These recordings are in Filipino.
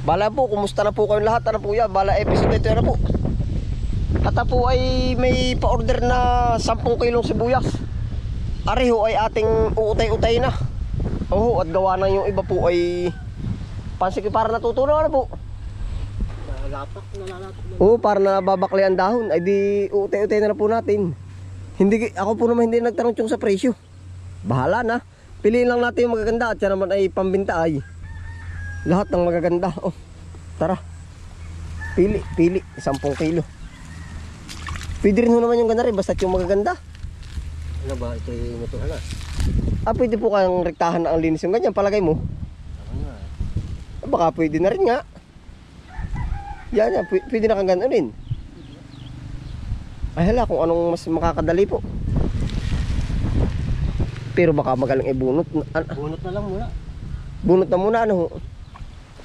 Bala po, kumusta na po kayong lahat? Ano po yan? Bala episode ito na po. Hata po ay may pa-order na 10 kilong sibuyas. Ariho ay ating uutay-utay na. Oo, at gawa na yung iba po ay pansik para natutunaw na po. Oo, para nababakli ang dahon. Ay di uutay-utay na po natin. Hindi, ako po naman hindi nagtanong yung sa presyo. Bahala na. Piliin lang natin yung magaganda at yan naman ay pambinta ay. Lahat ng magaganda. Oh, tara. Pili, 10 kilo. Pwede rin ho naman yung ganda rin, basta yung magaganda. Ano ba? Ito yung ito na. Pwede po kayang rektahan na ang linis yung ganyan, palagay mo. Baka pwede na rin nga. Yan, pwede na kang gano'n. Ay hala, kung anong mas makakadali po. Pero baka magaling ibunot. Bunot na lang muna. Bunot na muna, ano.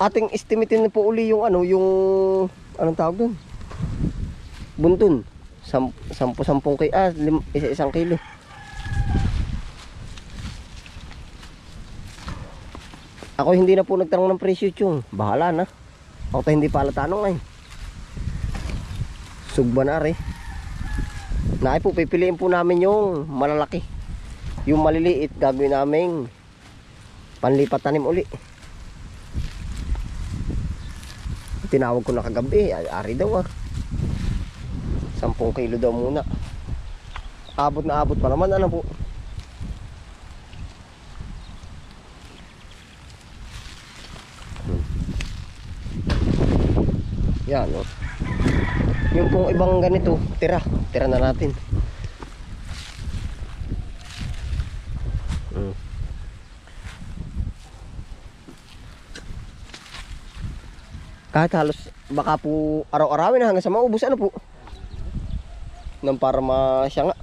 Ating estimatein na po uli yung ano, yung anong tawag doon? Buntun. 10 kilo, 1 kilo. Ako hindi na po nagtanong ng presyo yung. Bahala na. Ako tayo hindi pala tanong ay. Sugba na rin. Naay po, pipiliin po namin yung malalaki. Yung maliliit, gagawin namin panlipat tanim uli. Tinawag ko na kagabi, ari daw 10 kilo daw muna. Abot na abot pa naman, ano po. Yan, oh. Yung pong ibang ganito, tira na natin. Kahit halos baka po araw-arawin hanggang sa maubos, ano po. Nang para masya nga.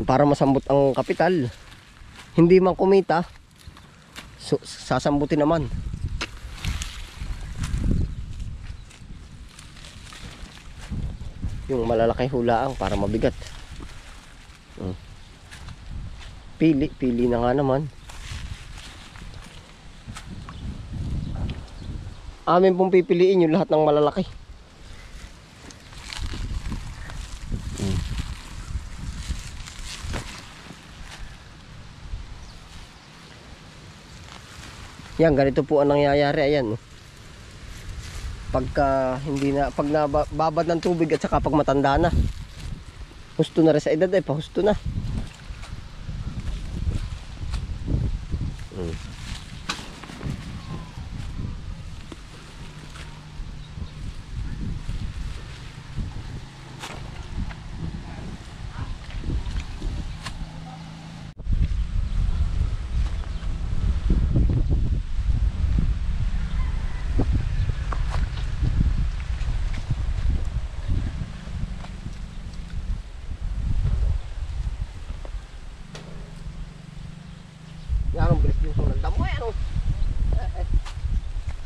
Para masambot ang kapital. Hindi man kumita, so, sasambutin naman. Yung malalaki hulaang para mabigat. Pili na nga naman. Amin pong pipiliin yung lahat ng malalaki. Yan, ganito po ang nangyayari. Ayan, pagka hindi na, pag nababad ng tubig at saka pag matanda na, husto na rin sa edad ay pahusto na. Yan ang bilis din ng damo. Ano?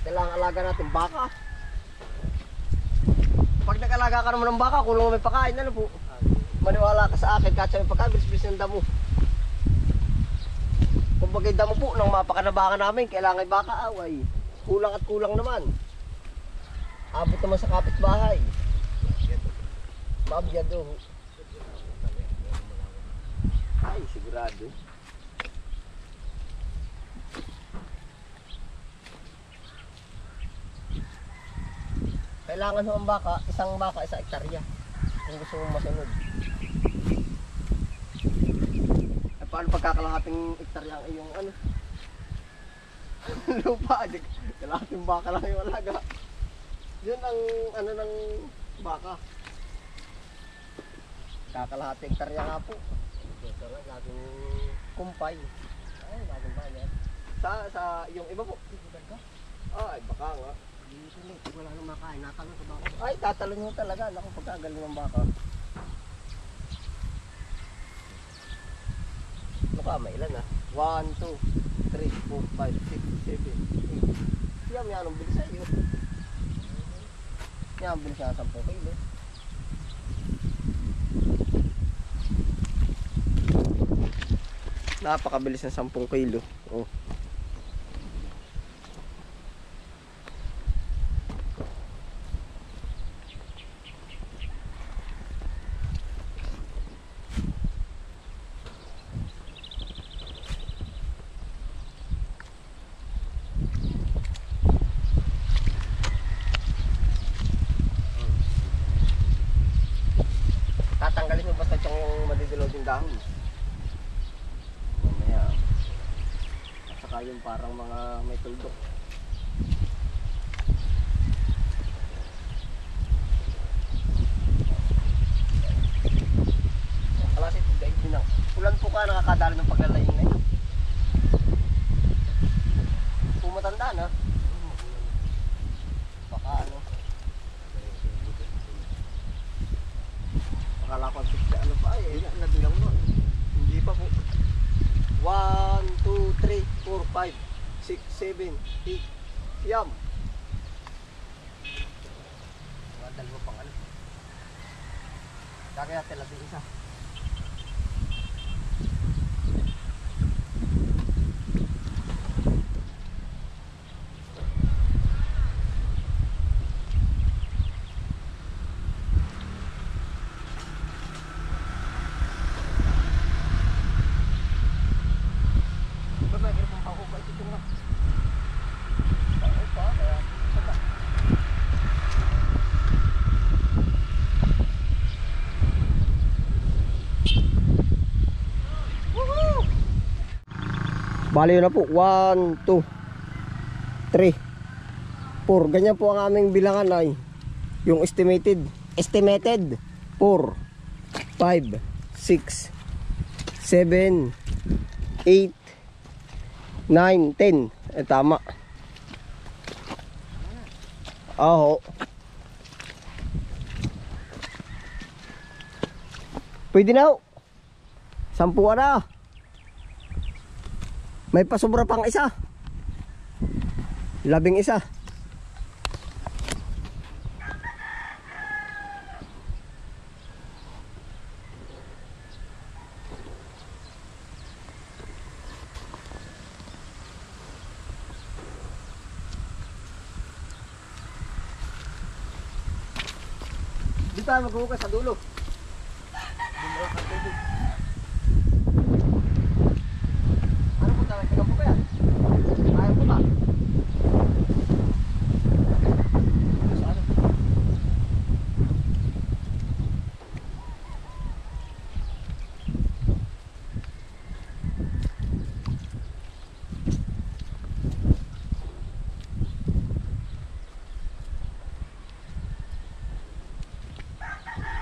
Kailangan alaga natin baka. Pag nag-alaga ka naman ng baka, kulong may pakain, ano po? Maniwala ka sa akin, kahit sa may pagkain, bilis-bilis ng damo. Kung bagay damo po, nang mapakanabakan namin, kailangan baka away. Kulang at kulang naman. Abot naman sa kapitbahay. Mabyado. Ay, sigurado. Kailangan ho ang baka, isang hektarya. Kung gusto mong masunod. Ay, paano pagkakalahating hektarya ang iyong ano? Lupa, kalahating baka lang yung alaga. Yun ang ano ng baka. Kakalahating hektarya nga po. Laging kumpay. Ay, laging bayan. Sa yung iba po. Ay, baka nga. Wala nang makain, natalon sa baka. Ay, tatalon nyo talaga. Naku, pagkagaling ng baka. Mukha, may ilan ah. 1, 2, 3, 4, 5, 6, 7, 8. Yan, yan ang bilis sa iyo. Yan ang bilis na 10 kilo. Napakabilis ng 10 kilo. Oh. saka yung parang mga may tuldok. Klase ito guys, binang. Ulan po ka nakakadali ng paglalaying na yun. Pumatanda na. Baka ano. Akala ko ano pa eh, nabilang mo. Hindi pa po. 1, 2, 3, 4, 5, 6, 7, 8. Yum. Mga dalawa pang ano. Kaya talaga isa. Bali yun na po, 1, 2, 3, 4. Ganyan po ang aming bilangan ay yung estimated 4, 5, 6, 7, 8, 9, 10. Eh tama. Aho. Pwede na ho. 10 na. May pasobra pang isa. 11 isa. Di tayo maghuhugas sa dulo. Bumura ka tubig. Ano po tayo? Tingnan po kaya? Ayaw po ba? Sa ano?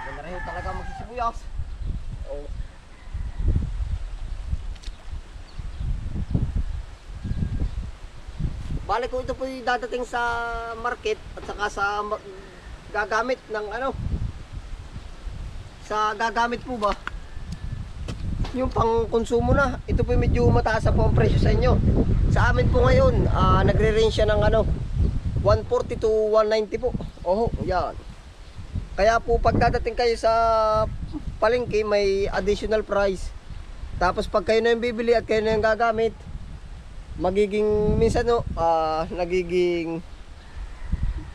Ganda rin talaga magsisibuyas. Oh. Balik ko ito po yung dadating sa market at saka sa gagamit ng ano, sa gagamit po ba yung pang konsumo na. Ito po medyo mataas po ang presyo sa inyo. Sa amin po ngayon nagre-range siya ng ano 140 to 190 po. Oho, yan. Kaya po pag dadating kayo sa palengke may additional price. Tapos pag kayo na yung bibili at kayo na yung gagamit, magiging minsan no, nagiging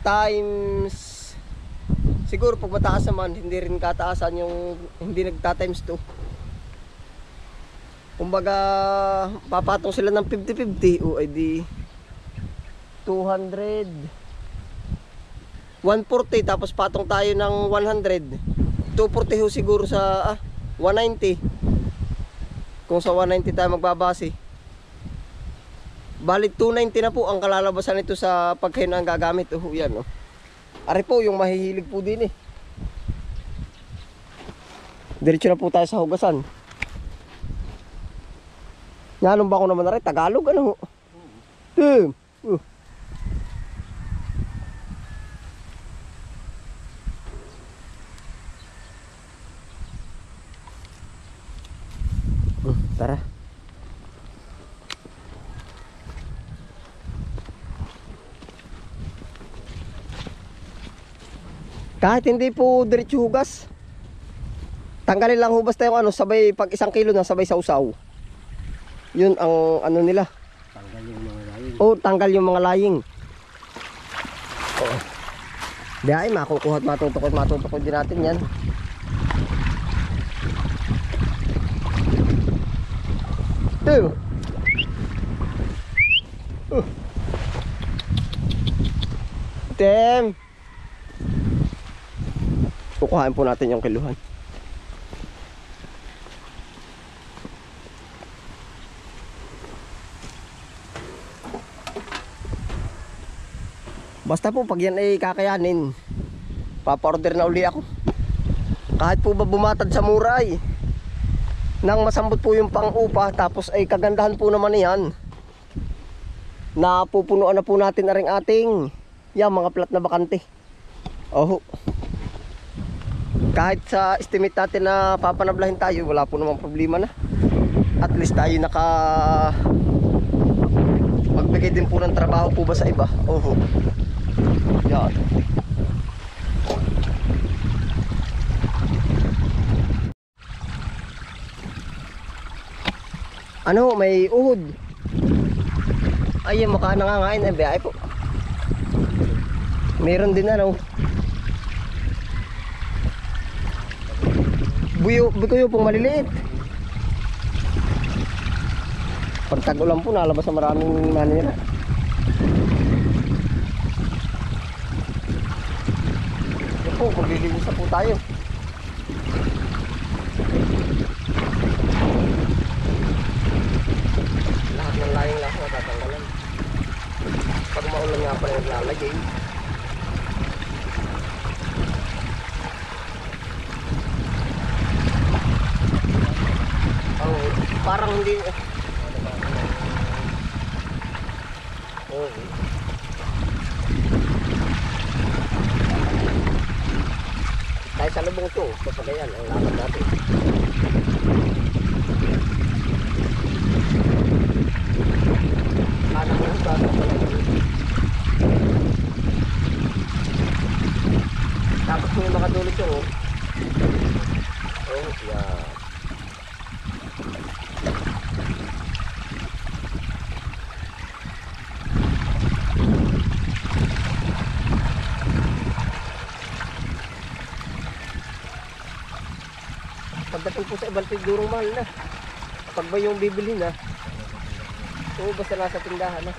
times, siguro pag mataas naman hindi rin kataasan yung hindi nagta times 2. Kumbaga papatong sila ng 50-50 o ay di 200 140 tapos patong tayo ng 100 240 ho siguro sa 190 kung sa 190 tayo magbabase. Balik 290 na po ang kalalabasan nito sa pagkain ang gagamit. Yan oh. Ari po yung mahihilig po din eh. Diretso na po tayo sa hugasan. Nalong ba ko naman na rin? Tagalog ano? Tara. Kahit hindi po diretso hugas, tanggalin lang hubas tayo ano, sabay pag 1 kilo na sabay sausaw. Yun ang ano nila. Tanggal yung mga laying. Oh, tanggal yung mga laying. Oh. Di ay makukuha at matutukod din natin yan. Tem. Kukuhain po natin yung kiluhan. Basta po pag yan ay kakayanin, papa-order na uli ako. Kahit po ba bumatad sa muray, nang masambot po yung pang-upa, tapos ay kagandahan po naman yan, napupunuan na po natin na rin ating yan, mga plat na bakante. Oho. Kahit sa estimate natin na papanablahin tayo, wala po namang problema na. At least tayo magbigay din po ng trabaho po ba sa iba. Oho. Yan. Ano, may uhod. Ay, mukha nangangain. Ay, biyahe po. Meron din ano. Buyo pong maliliit. Pag tag-ulan po, nalabas na maraming manira. Yan po, maglilinis na po tayo. Lahat ng layang lahat na tatanggalan. Pag maulan nga pala yung lalagay. Parang hindi. Oh. Kahit sa lubong ito, papagayan ang lakad natin. Anak mo ba? Tapos mo yung makadulot yung oh, yeah. Pagdating po sa ibang sigurong mahal na. Pag ba yung bibili na, oo, basta nasa tindahan na.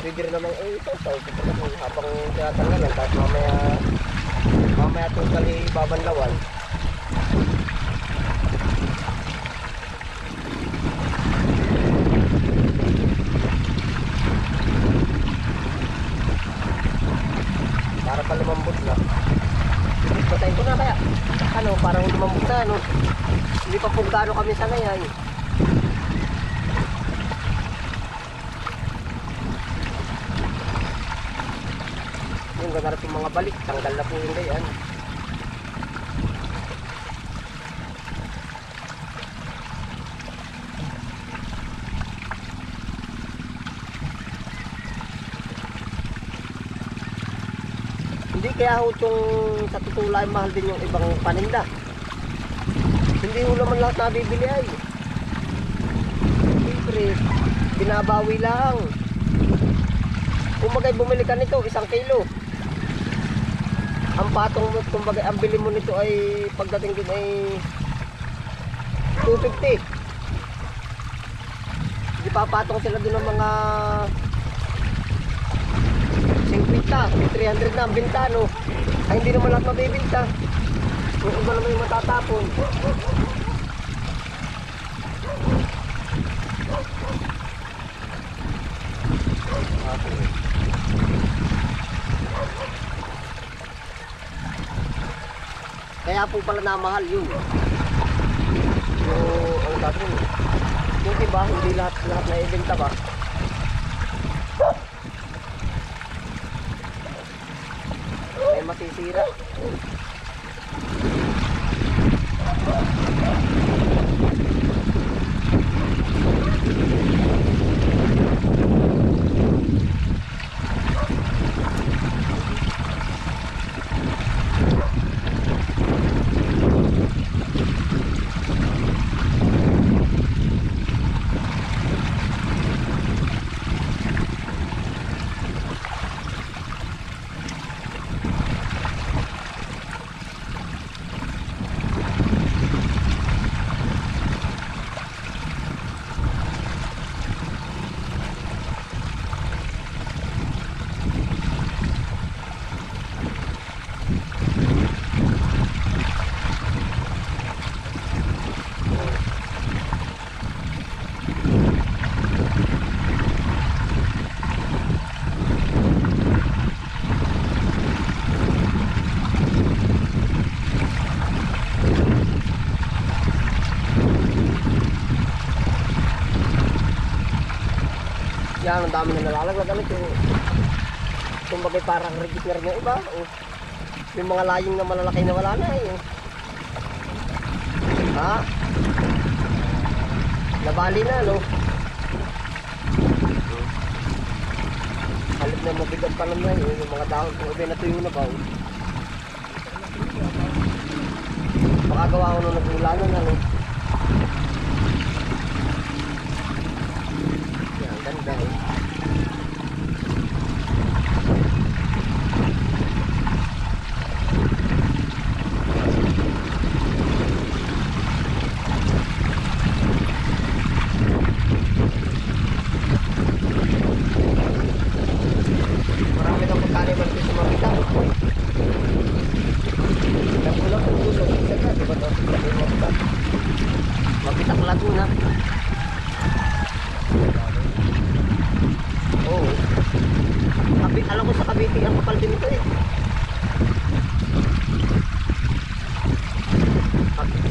Pwede rin naman, ito, habang tinatanggalan, tapos mamaya tungkal ibabanlawan. Para pa lumambot na. Patay ko na kaya. Ano, parang lumambot na, ano. Hindi pa kung gaano kami sanay, ay. Yung gagarap yung mga balik, tanggal na po yung gayan. Hindi kaya ho itong sa tutulay mahal din yung ibang paninda. Hindi ho naman lahat nabibili ay. Siyempre, binabawi lang. Kung bagay bumili ka nito, 1 kilo. Ang patong mo, kung bagay ang bili mo nito ay pagdating din ay 250. Hindi papatong sila doon ng mga 50, 300 na ang binta, no? Ay hindi naman lahat mabibinta. Yung iba naman yung matatapon. Okay. Kaya po pala namahal yun. Ang gagawin. Yung iba, hindi lahat na ibenta ba? Ay masisira. kaya ang dami na nalalaglag. Ano ito? Kumbaga parang rigid na rin yung iba. Oh. Yung mga laying na malalaki na wala na eh. Ha? Nabali na, no? Halip na mabigat pa naman eh. Yung mga dahon kung iba natuyo na ba? Oh. Makagawa ko nung nag-ulanan, ano? Yan, ganda eh. Marami kang pagkaliman dito sa Mabita. Nagulak ang gulo. Isa ka, diba ito? Mabita. Mabita ka Laguna. Oo. Alam ko sa Cavite, ang kapal din ito eh.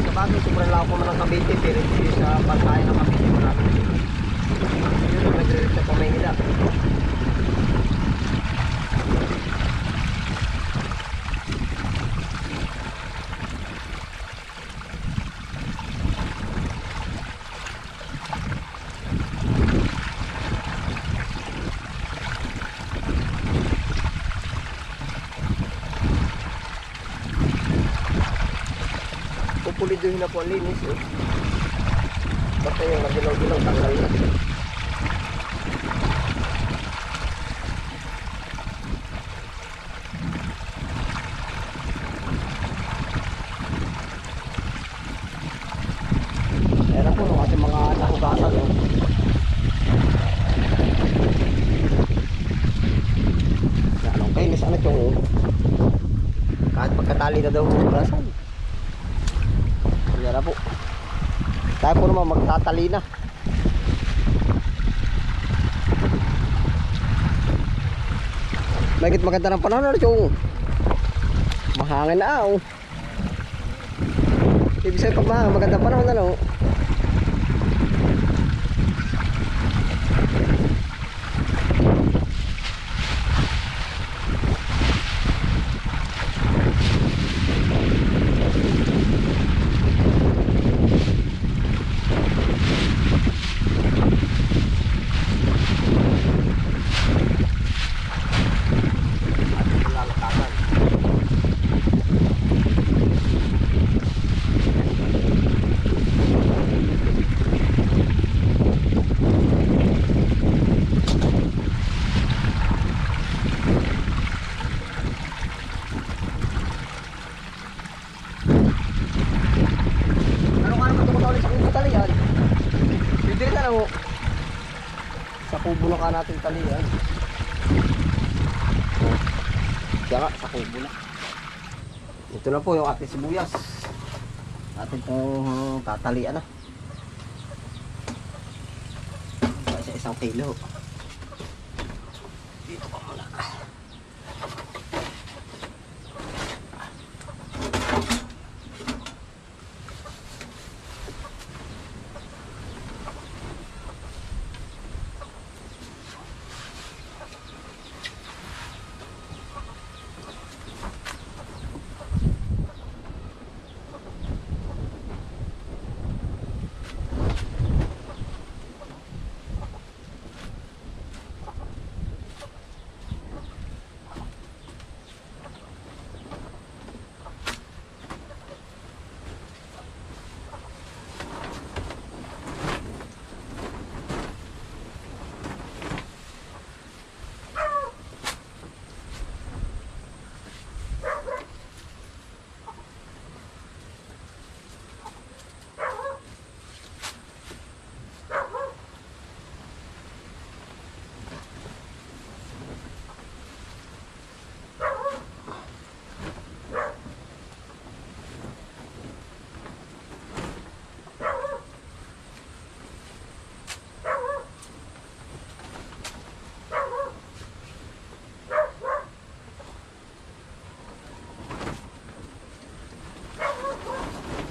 Sa bagay, sobrang lako ko ng Cavite, pero hindi sa pantay ng Cavite marami. Yun, nag-relate sa Pamanila. Pupuliduhin na po ang linis eh. Basta yung nagdilaw-dilaw tanggal na. Ayan na po nung ating mga nahugasan oh. Anong kainis ano ito oh. Kahit pagkatali na daw hugasan. Yan na po. Tayo po naman magtatali na. Magit maganda ng panahon na ito. Mahangin na oh. Ibig sabihin pag mahangin, maganda panahon na no. Sa kubo na ka natin talian. Kaya nga, sa kubo na. Ito na po yung ating sibuyas. Atin itong tatalian na. Sa 1 kilo. Dito pa muna.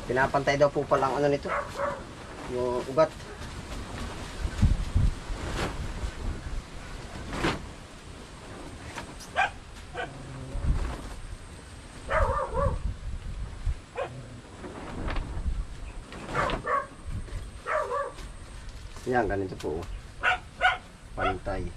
Pinapantay daw po pala ang ano nito, yung ugat. Yan, ganito po. Pantay.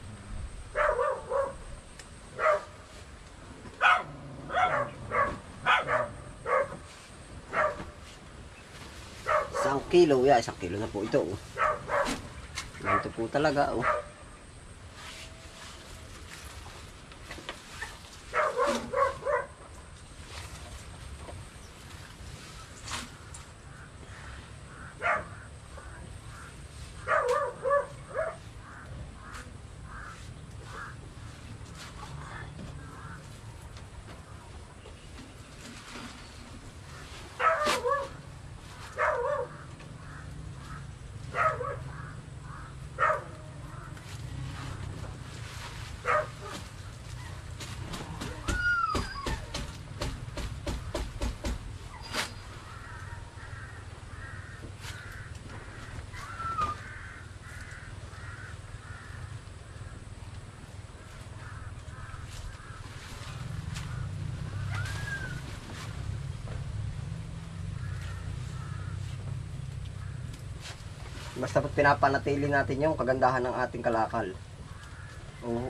Isang kilo, yeah, 1 kilo na po ito. Oh. Ganito po talaga. Oh. Basta pinapanatili natin yung kagandahan ng ating kalakal. Oo.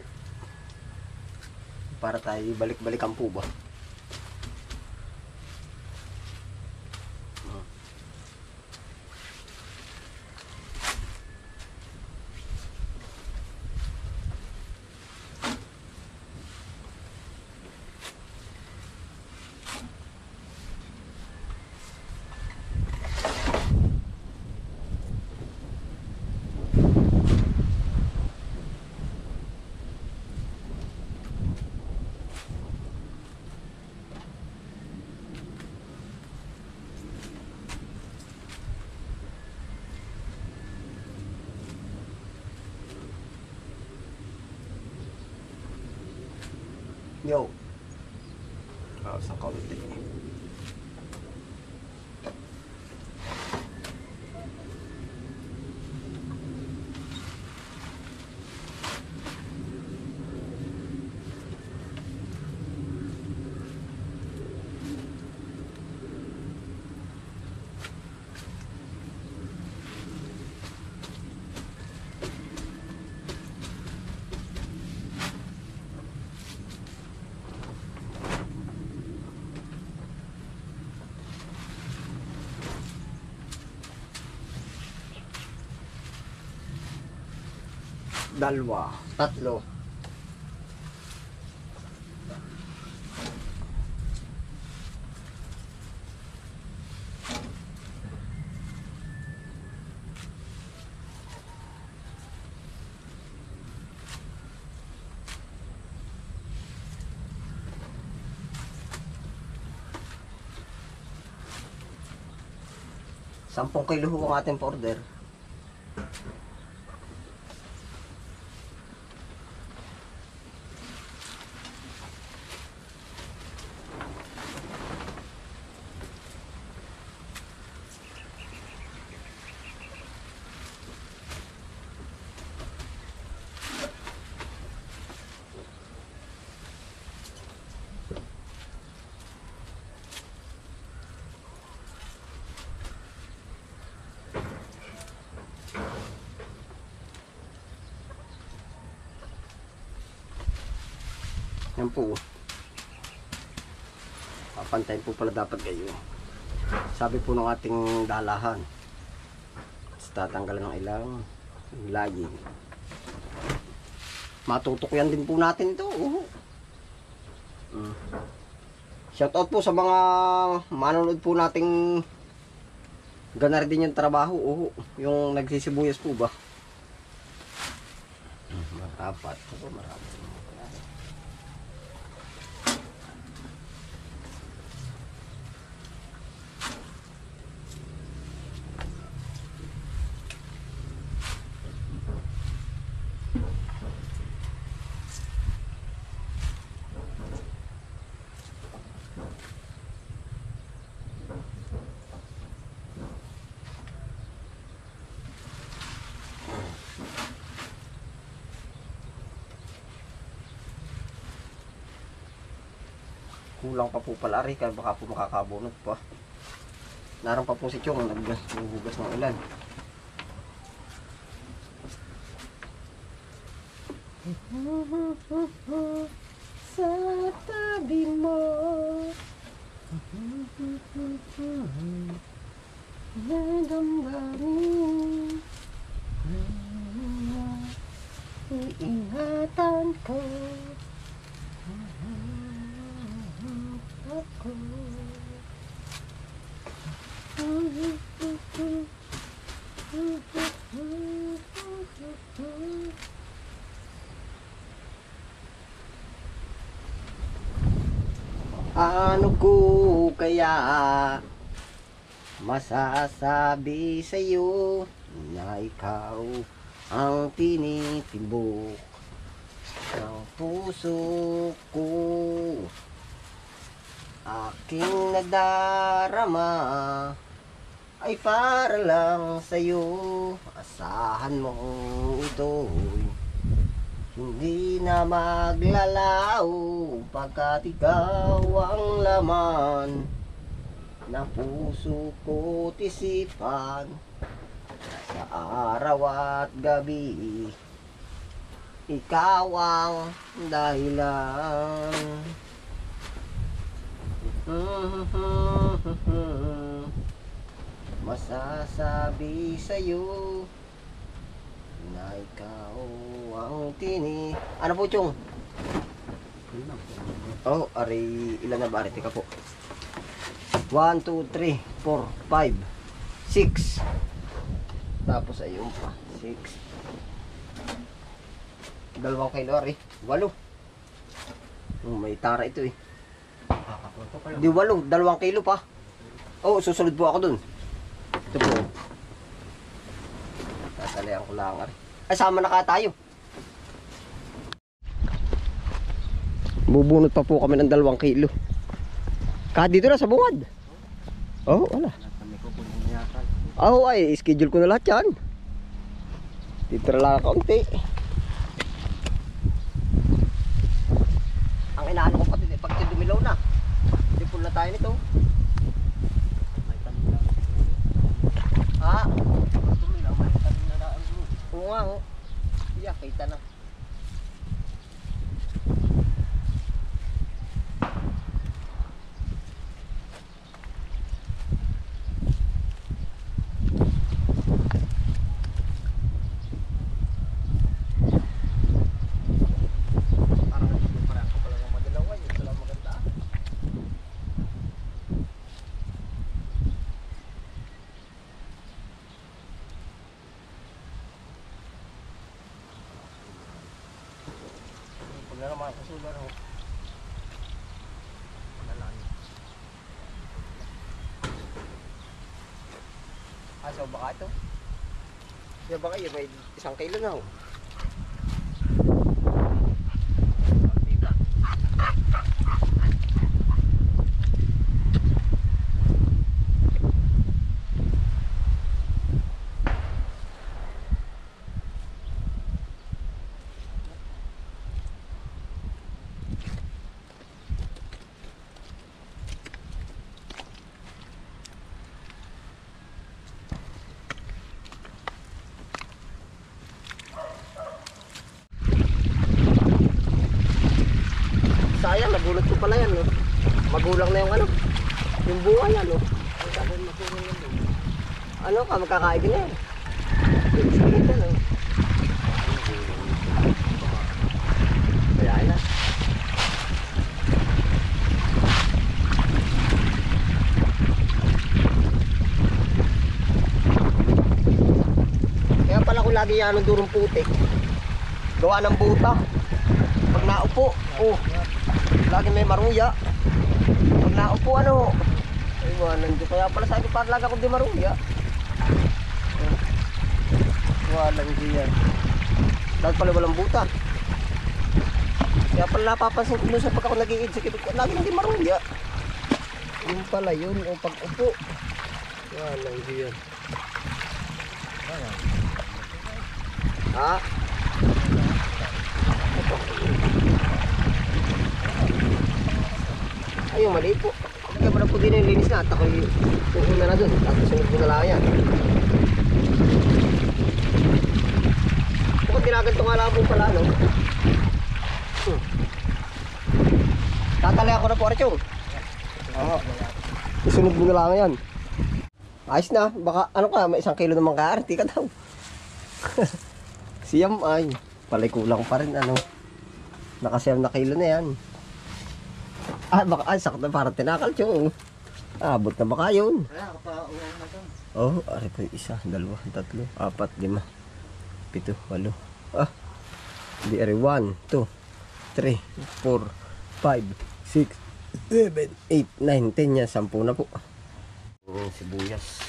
Para tayo balik-balikan po ba? Yo. Sa kaunti. Dalawa, tatlo. Sampung kilo ho ang ating order. Yan po. Papantayin po pala dapat kayo. Sabi po ng ating dalahan. Tatanggalan ng ilang laging. Matutukyan din po natin ito. Shout out po sa mga manonood po nating ganar din yung trabaho. Yung nagsisibuyas po ba? Marapat. Marapat. Kulang pa po pala rin, kaya baka po makakabunot pa. Naroon pa po si Chong, naghuhugas ng ulan. Sa tabi mo nadamdamin iingatan ko ako. Ano ko kaya masasabi sa'yo na ikaw ang tinitibok ng puso ko, aking nadarama ay para lang sa'yo. Asahan mo ito'y hindi na maglalaw, pagkat ikaw ang laman ng puso ko't isipan. Sa araw at gabi, ikaw ang dahilan. Masasabi sa'yo na ikaw ang ano po, Chong? Oh, ari, ilan na ba? Ari, tika po. 1, 2, 3, 4, 5, 6. Tapos ayun pa, 6. 2 kilo, ari. 8. May tara ito eh. Di 8, 2 kilo pa. Oh, susunod po ako dun. Ito po. Tatalayan ko lang, ari. Ay, sama na ka tayo. Bubunot pa po kami ng 2 kilo. Kahit dito na sa bungad. Oh, wala. Oh, ay, schedule ko na lahat yan. Dito na lang kaunti. Ang inaano ko pati, pag dumilaw na, dipul na tayo nito. Ha? Dumilaw, may tanim na daan. Oo nga, oh. Iya, kita na. Wala naman ako sugar ho. So baka ito? Yan baka yun, may 1 kilo na ho. Sayang, nabulot ko pala yan, no? Magulang na yung ano, yung bunga yan, no? Ano ka, magkakain ka na yan. Sakit yan, no? Kaya na. Kaya pala ko lagi yan ng durong putik. Gawa ng buta. Pag naupo, oh, lagi may maruya. Pag naupo, ano, ay wanan dyan. Kaya pala sabi, parang lagi ako di maruya. Wanan dyan. Dahil pala walang buta. Kaya pala napapansin ko dun sa pagka ako nag-iidsikip ko, lagi hindi maruya. Yun pala yun, o pag upo. Wanan dyan. Ha? Ayun, mali po. Kaya pala po din yung linis na at ako'y puhuna na dun. Tapos sunod ko na lang yan. Bukod ginaganto nga lang po pala, no? Tatalay ako na po, Archong. Oo. Isunod mo na lang yan. Ayos na. Baka, ano ka, may 1 kilo naman ka, arti ka daw. Siyam ay. Palay kulang pa rin, ano. Nakasiyam na kilo na yan. Ah, baka, ay, sakto, parang tinakal, Chong. Abot na baka yun. Kaya kapauwan na to. Oh, ari po 1, 2, 3, 4, 5, 7, 8. Ah, hindi ari 1, 2, 3, 4, 5, 6, 7, 8, 9, 10 yan. 10 na po. Sibuyas.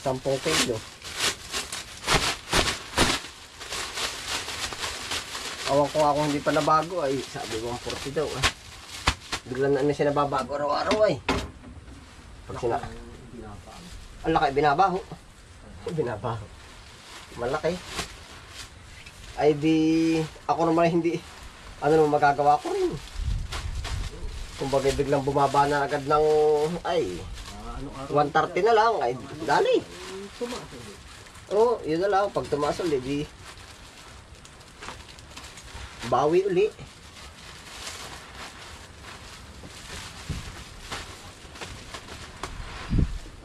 10 kilo. Awan ko nga kung hindi pa nabago ay sabi 140 daw ah. Biglang na siya nababago araw-araw ay. Pag sina... Ang laki, binabaho. Binabaho. Malaki. Ay di... Ako naman hindi... Ano naman magagawa ko rin. Kung bagay biglang bumaba na agad ng... Ay... 130 na lang. Ay, dali. Oo, yun na lang. Pag tumaas ulit, di... Bawi uli.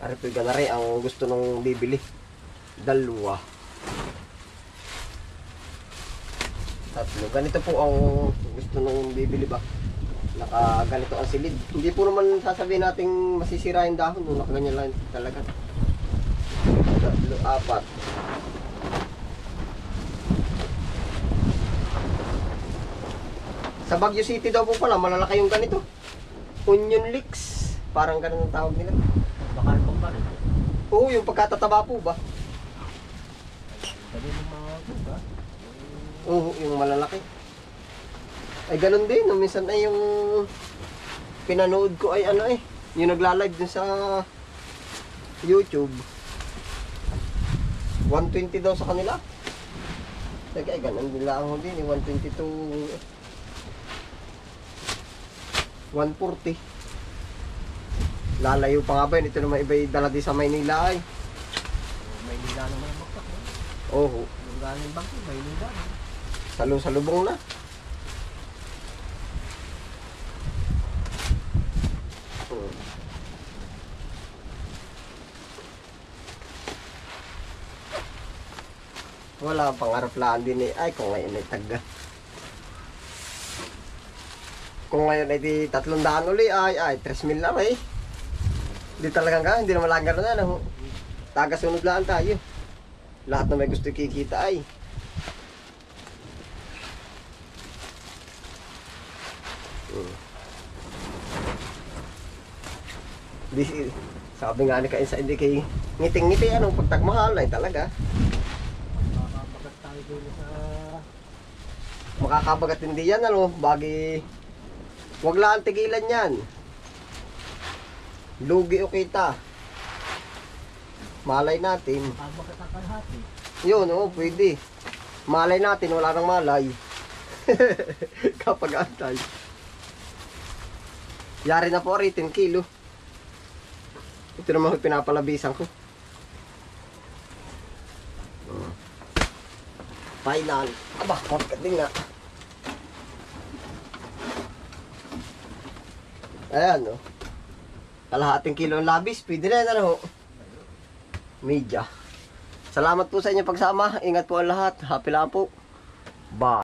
Aripo ganari ang gusto nung bibili. 2. 3. Ganito po ang gusto nung bibili ba. Naka ganito ang silid. Hindi po naman sasabihin nating masisira yung dahon. Nakaganyan lang talaga. 3, 4. Sa Baguio City daw po pala, malalaki yung ganito. Onion leeks. Parang ganun ang tawag nila. Bakal pang ba rin? Oo, yung pagkatataba po ba? Sabi ng mga buga. Oo, yung malalaki. Ay ganun din, no? Minsan ay yung pinanood ko ay ano eh. Yung nagla-live dun sa YouTube. 120 daw sa kanila. Sige, ay ganun nila ang din, 120 to 140. Lalayo pa nga ba yun? Ito naman iba dala di sa Maynila ay. Maynila naman ang bakpak. Oo. Yung galing bangko, Maynila. Salubong na. Wala pangarap lang din eh. Ay, kung ngayon ay taga. Kung ngayon ay di 300 uli, ay 3,000 na eh. Di talagang ka, hindi naman lagar na. No? Taga-sunod lang tayo. Lahat na may gusto kikita ay. Di, sabi nga ni Kainsa, hindi kay ngiting-ngiti, ano, pagtagmahal ay talaga. Makakabagat tayo doon sa... Makakabagat hindi yan, ano, bagi... Huwag lang tigilan yan. Lugi o kita. Malay natin. Makabagat ang kalahati. Yun, oh, pwede. Malay natin, wala nang malay. Kapag antay. Yari na po, 10 kilo. Ito naman yung pinapalabisan ko. Final. Aba, magkating nga. Ayan, no. Kalahating kilo ng labis. Pwede na yan, ano. Media. Salamat po sa inyong pagsama. Ingat po ang lahat. Happy lang po. Bye.